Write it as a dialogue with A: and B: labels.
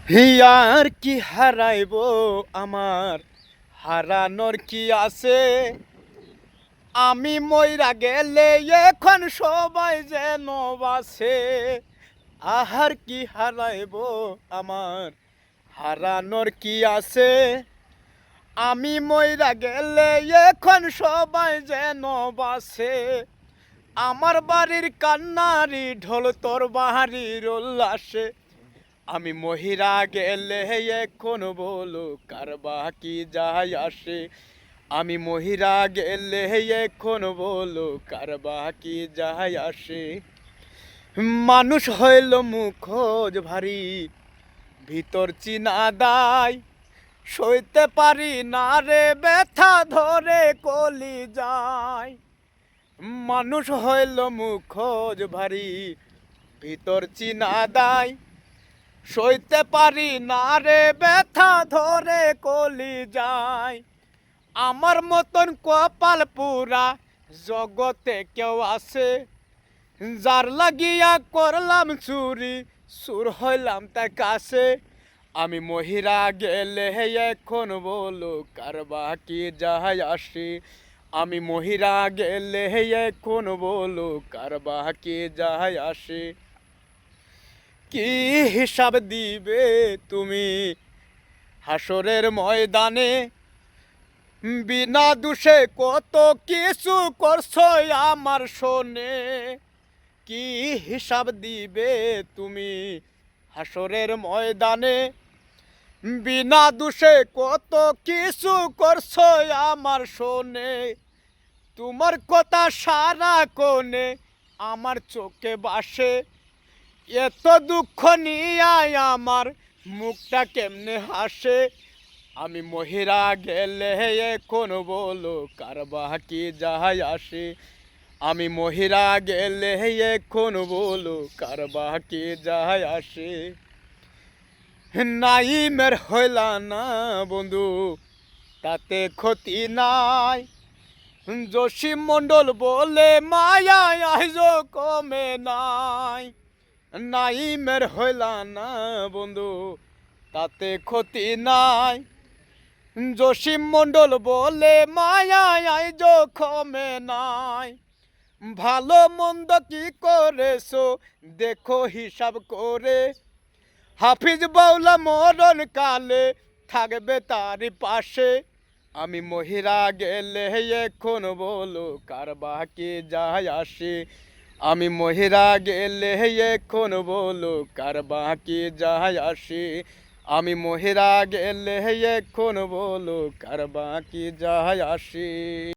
A: Here কি হারাইব আমার হারানোর কি আছে। আমি মইরা গেলে এখন সবাই যেন বাসে। আহার কি হারাইব আমার হারানোর কি আছে। আমি মইরা গেলে এখন সবাই যেন বাসে। আমার বাড়ির কান্নারি ঢোল তোর বাহারির উল্লাসে। আমি মহিরা গেলে এখন বলো কার বাকি যায় আসে। আমি মহিরা গেলে এখন বলো কার বাকি যায় আসে। মানুষ হইল মুখোজ ভারী ভিতর চিনা দায়। সইতে পারি না রে ব্যথা ধরে কলি যায়। মানুষ হইল মুখোজ ভারী ভিতর চিনা দায়। সইতে পারি না রে ব্যথা ধরে কলি যায়। আমার মতন কপাল পুরা জগতে কেউ আছে। যার লাগিয়া করলাম চুরি সুর হইলাম তার কাছে। আমি মহিরা গেলে এখন বলো কার বাকি যায় আসে। আমি মহিরা গেলে এখন বলো কার বাকি যায় আসে। কি হিসাব দিবে তুমি হাসরের ময়দানে। বিনা দোষে কত কিছু করছো আমার শোনে। কি হিসাব দিবে তুমি হাসরের ময়দানে। বিনা দোষে কত কিছু করছো আমার শোনে। তোমার কথা সারা কোণে আমার চোখে বাসে। এত দুঃখ নিয়ে আমার মুখটা কেমনে হাসে। আমি মহিরা গেলে এখন বলো কার বাকি যায় আসে। আমি মহিরা গেলে এখন বলো কার বাকি যায় আসে। নাইমের হইলা না বন্ধু তাতে ক্ষতি নাই। জসিম মণ্ডল বলে মায়া আইজ কমে নাই। নাইমের হইলা না বন্ধু তাতে ক্ষতি নাই। জসিম মণ্ডল বলে মায়া আইজ কমে নাই। ভালো মন্দ কি করেছো দেখো হিসাব করে। হাফিজ বাউলা মরণ কালে থাকবে তারই পাশে। আমি মহিরা গেলে এখন বলো কার বাকি যায় আসে। আমি মহিরা গেলে এখন বলো কার বাকি যায় আসে। আমি মহিরা গেলে এখন বলো কার বাকি যায় আসে।